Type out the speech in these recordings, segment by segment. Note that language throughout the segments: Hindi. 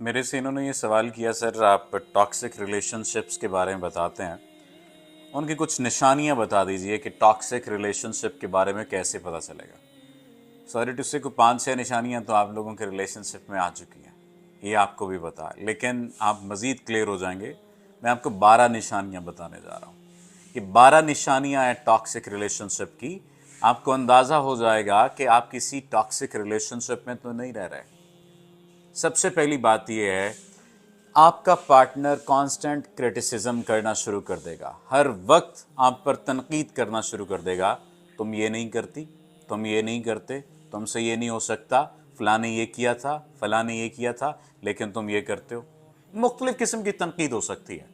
मेरे से इन्होंने ये सवाल किया, सर आप टॉक्सिक रिलेशनशिप्स के बारे में बताते हैं, उनकी कुछ निशानियां बता दीजिए कि टॉक्सिक रिलेशनशिप के बारे में कैसे पता चलेगा। सॉरी टू से को 5-6 निशानियां तो आप लोगों के रिलेशनशिप में आ चुकी हैं, ये आपको भी पता है, लेकिन आप मज़ीद क्लियर हो जाएंगे। मैं आपको 12 निशानियां बताने जा रहा हूँ। ये 12 निशानियां हैं टॉक्सिक रिलेशनशिप की। आपको अंदाज़ा हो जाएगा कि आप किसी टॉक्सिक रिलेशनशिप में तो नहीं रह रहे। सबसे पहली बात यह है, आपका पार्टनर कांस्टेंट क्रिटिसिज्म करना शुरू कर देगा, हर वक्त आप पर तनकीद करना शुरू कर देगा। तुम ये नहीं करती, तुम ये नहीं करते, तुमसे ये नहीं हो सकता, फलां ने ये किया था, फलां ने ये किया था, लेकिन तुम ये करते हो। मुख्तलिफ किस्म की तनकीद हो सकती है।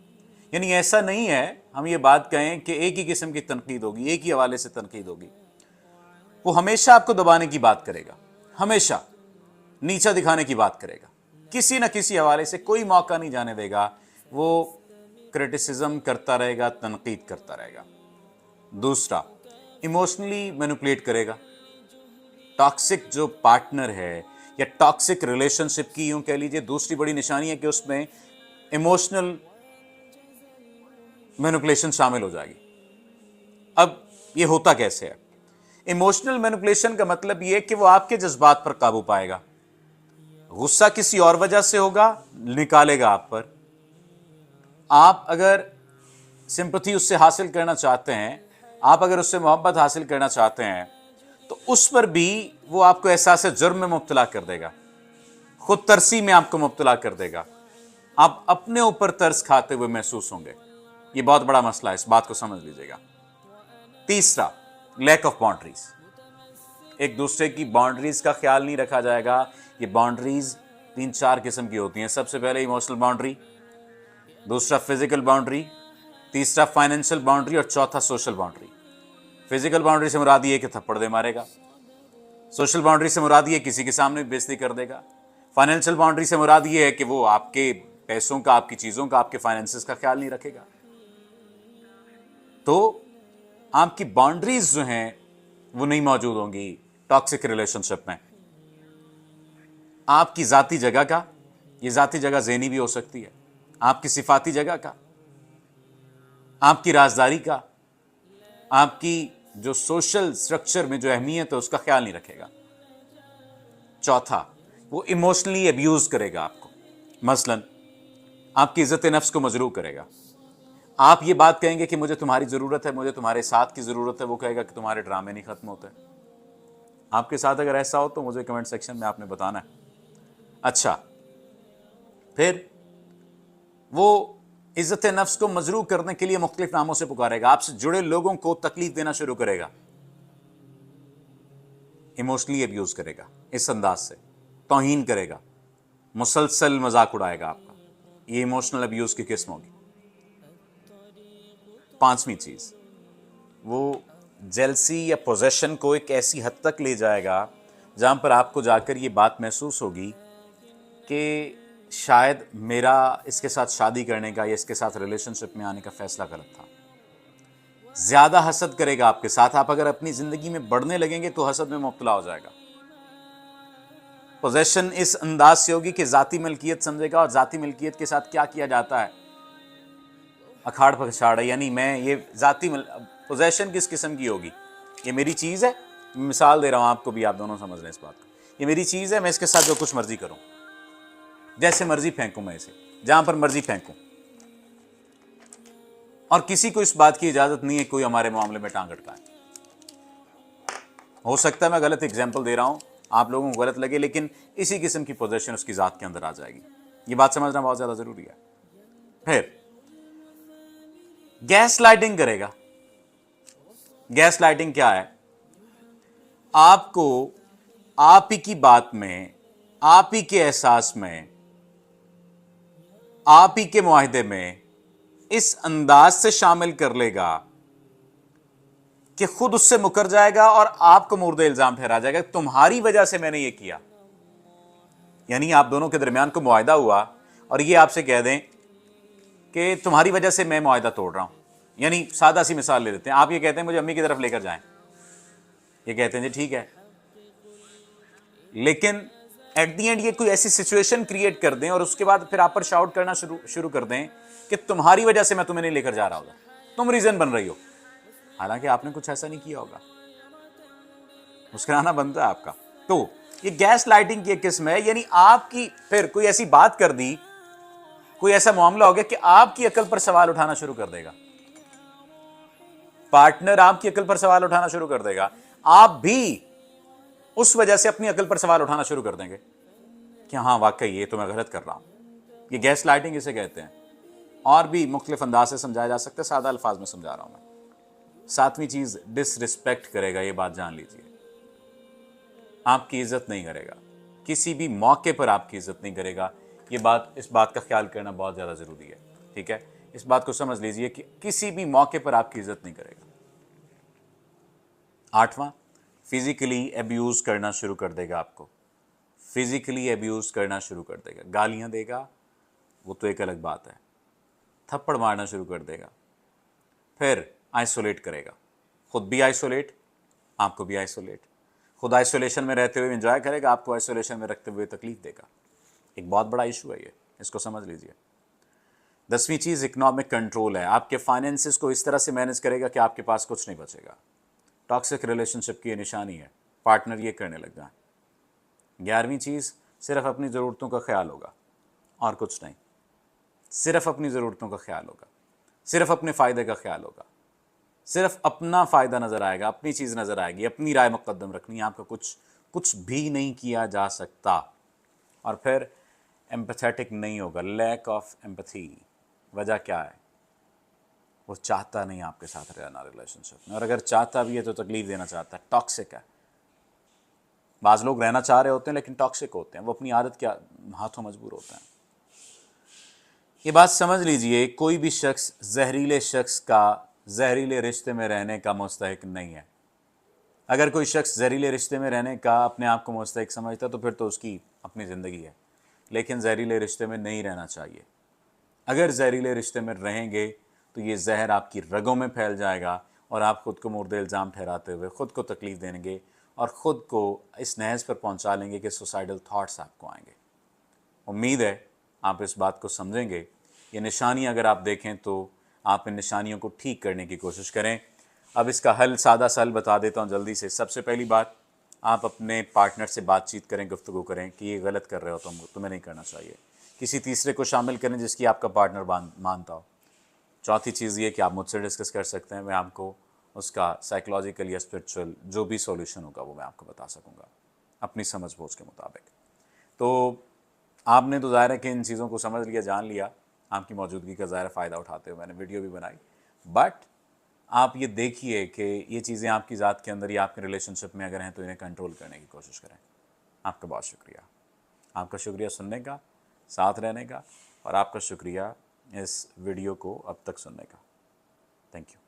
यानी ऐसा नहीं है हम ये बात कहें कि एक ही किस्म की तनकीद होगी, एक ही हवाले से तनकीद होगी। वो हमेशा आपको दबाने की बात करेगा, हमेशा नीचा दिखाने की बात करेगा, किसी न किसी हवाले से कोई मौका नहीं जाने देगा। वो क्रिटिसिज्म करता रहेगा, तनकीद करता रहेगा। दूसरा, इमोशनली मैनिपुलेट करेगा। टॉक्सिक जो पार्टनर है या टॉक्सिक रिलेशनशिप की यूं कह लीजिए दूसरी बड़ी निशानी है कि उसमें इमोशनल मैनिपुलेशन शामिल हो जाएगी। अब ये होता कैसे है? इमोशनल मैनिपुलेशन का मतलब ये है कि वो आपके जज्बात पर काबू पाएगा। गुस्सा किसी और वजह से होगा, निकालेगा आप पर। आप अगर सिंपैथी उससे हासिल करना चाहते हैं, आप अगर उससे मोहब्बत हासिल करना चाहते हैं, तो उस पर भी वो आपको एहसास जुर्म में मुब्तला कर देगा, खुद तरसी में आपको मुब्तला कर देगा। आप अपने ऊपर तरस खाते हुए महसूस होंगे। ये बहुत बड़ा मसला है, इस बात को समझ लीजिएगा। तीसरा, लैक ऑफ बाउंड्रीज। एक दूसरे की बाउंड्रीज का ख्याल नहीं रखा जाएगा। ये बाउंड्रीज 3-4 किस्म की होती हैं। सबसे पहले इमोशनल बाउंड्री, दूसरा फिजिकल बाउंड्री, तीसरा फाइनेंशियल बाउंड्री और चौथा सोशल बाउंड्री। फिजिकल बाउंड्री से मुराद ये कि थप्पड़ दे मारेगा। सोशल बाउंड्री से मुराद ये किसी के सामने बेइज्जती कर देगा। फाइनेंशियल बाउंड्री से मुराद ये है कि वो आपके पैसों का, आपकी चीज़ों का, आपके फाइनेंसेस का ख्याल नहीं रखेगा। तो आपकी बाउंड्रीज जो हैं वो नहीं मौजूद होंगी टॉक्सिक रिलेशनशिप में। आपकी ज़ाती जगह का, ये ज़ाती जगह ज़हनी भी हो सकती है, आपकी सिफाती जगह का, आपकी राजदारी का, आपकी जो सोशल स्ट्रक्चर में जो अहमियत है उसका ख्याल नहीं रखेगा। चौथा, वो इमोशनली अब्यूज़ करेगा आपको। मसलन आपकी इज़्ज़त नफ्स को मजरूह करेगा। आप ये बात कहेंगे कि मुझे तुम्हारी ज़रूरत है, मुझे तुम्हारे साथ की ज़रूरत है, वो कहेगा कि तुम्हारे ड्रामे नहीं ख़त्म होते। आपके साथ अगर ऐसा हो तो मुझे कमेंट सेक्शन में आपने बताना है। अच्छा, फिर वो इज़्ज़त नफ्स को मजरूह करने के लिए मुख्तलिफ नामों से पुकारेगा, आपसे जुड़े लोगों को तकलीफ देना शुरू करेगा, इमोशनली अब्यूज़ करेगा, इस अंदाज से तौहीन करेगा, मुसलसल मजाक उड़ाएगा आपका। ये इमोशनल अब्यूज़ की किस्म होगी। पांचवी चीज़, वो जेलसी या पोजेशन को एक ऐसी हद तक ले जाएगा जहां पर आपको जाकर ये बात महसूस होगी कि शायद मेरा इसके साथ शादी करने का या इसके साथ रिलेशनशिप में आने का फैसला गलत था। ज़्यादा हसद करेगा आपके साथ। आप अगर अपनी ज़िंदगी में बढ़ने लगेंगे तो हसद में मुब्तला हो जाएगा। पोजेशन इस अंदाज से होगी कि ज़ाती मिल्कियत समझेगा, और ज़ाती मिल्कियत के साथ क्या किया जाता है, अखाड़ पछाड़ है। यानी मैं ये ज़ाती पोजेशन किस किस्म की होगी, ये मेरी चीज़ है, मिसाल दे रहा हूँ आपको भी, आप दोनों समझ लें इस बात को। ये मेरी चीज़ है, मैं इसके साथ जो कुछ मर्जी करूँ, जैसे मर्जी फेंकूं, मैं इसे जहां पर मर्जी फेंकूं, और किसी को इस बात की इजाजत नहीं है कोई हमारे मामले में टांग अटकाए। हो सकता है मैं गलत एग्जाम्पल दे रहा हूं, आप लोगों को गलत लगे, लेकिन इसी किस्म की पोजीशन उसकी जात के अंदर आ जाएगी। ये बात समझना बहुत ज्यादा जरूरी है। फिर गैस लाइटिंग करेगा। गैस लाइटिंग क्या है? आपको आप ही की बात में, आप ही के एहसास में, आप ही के मुआहदे में इस अंदाज से शामिल कर लेगा कि खुद उससे मुकर जाएगा और आपको मुर्द इल्जाम ठहरा जाएगा, तुम्हारी वजह से मैंने ये किया। यानी आप दोनों के दरमियान को मुआहदा हुआ और ये आपसे कह दें कि तुम्हारी वजह से मैं मुआहदा तोड़ रहा हूं। यानी सादा सी मिसाल ले लेते हैं, आप ये कहते हैं मुझे अम्मी की तरफ लेकर जाएं, ये कहते हैं जी ठीक है, लेकिन एट दी एंड ये कोई ऐसी सिचुएशन क्रिएट कर दें और उसके बाद फिर आप पर शाउट करना शुरू कर दें कि तुम्हारी वजह से मैं तुम्हें नहीं लेकर जा रहा होगा, तुम रीजन बन रही हो, हालांकि आपने कुछ ऐसा नहीं किया होगा। मुस्कुराना बनता है आपका। तो ये गैस लाइटिंग की एक किस्म है, यानी आपकी फिर कोई ऐसी बात कर दी, कोई ऐसा मामला हो गया कि आपकी अकल पर सवाल उठाना शुरू कर देगा, पार्टनर आपकी अकल पर सवाल उठाना शुरू कर देगा, आप भी उस वजह से अपनी अकल पर सवाल उठाना शुरू कर देंगे कि हाँ वाकई ये तो मैं गलत कर रहा हूं। ये गैस लाइटिंग इसे कहते हैं, और भी मुख्तलिफ अंदाज से समझाया जा सकता है, सादा अल्फाज में समझा रहा हूं मैं। सातवीं चीज, डिसरिस्पेक्ट करेगा, ये बात जान लीजिए। आपकी इज्जत नहीं करेगा, किसी भी मौके पर आपकी इज्जत नहीं करेगा। ये बात, इस बात का ख्याल करना बहुत ज़्यादा ज़रूरी है, ठीक है। इस बात को समझ लीजिए कि किसी भी मौके पर आपकी इज्जत नहीं करेगा। आठवां, फिजिकली अब्यूज़ करना शुरू कर देगा आपको, फिजिकली अब्यूज़ करना शुरू कर देगा। गालियाँ देगा, वो तो एक अलग बात है, थप्पड़ मारना शुरू कर देगा। फिर आइसोलेट करेगा, खुद भी आइसोलेट, आपको भी आइसोलेट। खुद आइसोलेशन में रहते हुए एंजॉय करेगा, आपको आइसोलेशन में रखते हुए तकलीफ देगा। एक बहुत बड़ा इशू है ये, इसको समझ लीजिए। 10वीं चीज़, इकोनॉमिक कंट्रोल है। आपके फाइनेंसिस को इस तरह से मैनेज करेगा कि आपके पास कुछ नहीं बचेगा। टॉक्सिक रिलेशनशिप की ये निशानी है, पार्टनर ये करने लग जाए। 11वीं चीज़, सिर्फ अपनी ज़रूरतों का ख्याल होगा और कुछ नहीं, सिर्फ अपनी ज़रूरतों का ख्याल होगा, सिर्फ अपने फ़ायदे का ख्याल होगा, सिर्फ अपना फ़ायदा नज़र आएगा, अपनी चीज़ नज़र आएगी, अपनी राय मुकद्दम रखनी है, आपका कुछ भी नहीं किया जा सकता। और फिर एम्पैथेटिक नहीं होगा, लैक ऑफ एम्पैथी। वजह क्या है? वो चाहता नहीं आपके साथ रहना रिलेशनशिप में, और अगर चाहता भी है तो तकलीफ देना चाहता है, टॉक्सिक है। बाज़ लोग रहना चाह रहे होते हैं लेकिन टॉक्सिक होते हैं, वो अपनी आदत के हाथों मजबूर होते हैं। ये बात समझ लीजिए, कोई भी शख्स जहरीले शख्स का जहरीले रिश्ते में रहने का मुस्तहिक नहीं है। अगर कोई शख्स जहरीले रिश्ते में रहने का अपने आप को मुस्तहिक समझता तो फिर तो उसकी अपनी ज़िंदगी है, लेकिन जहरीले रिश्ते में नहीं रहना चाहिए। अगर जहरीले रिश्ते में रहेंगे तो ये जहर आपकी रगों में फैल जाएगा और आप ख़ुद को मुर्दे इल्ज़ाम ठहराते हुए ख़ुद को तकलीफ़ देंगे और ख़ुद को इस नहज पर पहुंचा लेंगे कि सुसाइडल थाट्स आपको आएंगे। उम्मीद है आप इस बात को समझेंगे। ये निशानी अगर आप देखें तो आप इन निशानियों को ठीक करने की कोशिश करें। अब इसका हल, सादा सा हल बता देता हूँ जल्दी से। सबसे पहली बात, आप अपने पार्टनर से बातचीत करें, गुफ्तगू करें कि ये गलत कर रहे हो, तुम्हें नहीं करना चाहिए। किसी तीसरे को शामिल करें जिसकी आपका पार्टनर मानता हो। चौथी चीज़ ये कि आप मुझसे डिस्कस कर सकते हैं, मैं आपको उसका साइकोलॉजिकल या स्पिरिचुअल जो भी सॉल्यूशन होगा वो मैं आपको बता सकूँगा अपनी समझ बूझ के मुताबिक। तो आपने तो ज़ाहिर है कि इन चीज़ों को समझ लिया, जान लिया, आपकी मौजूदगी का ज़ाहिर फ़ायदा उठाते हुए मैंने वीडियो भी बनाई। बट आप ये देखिए कि ये चीज़ें आपकी ज़ात के अंदर या आपके रिलेशनशिप में अगर हैं तो इन्हें कंट्रोल करने की कोशिश करें। आपका बहुत शुक्रिया, आपका शुक्रिया सुनने का, साथ रहने का, और आपका शुक्रिया इस वीडियो को अब तक सुनने का। Thank you.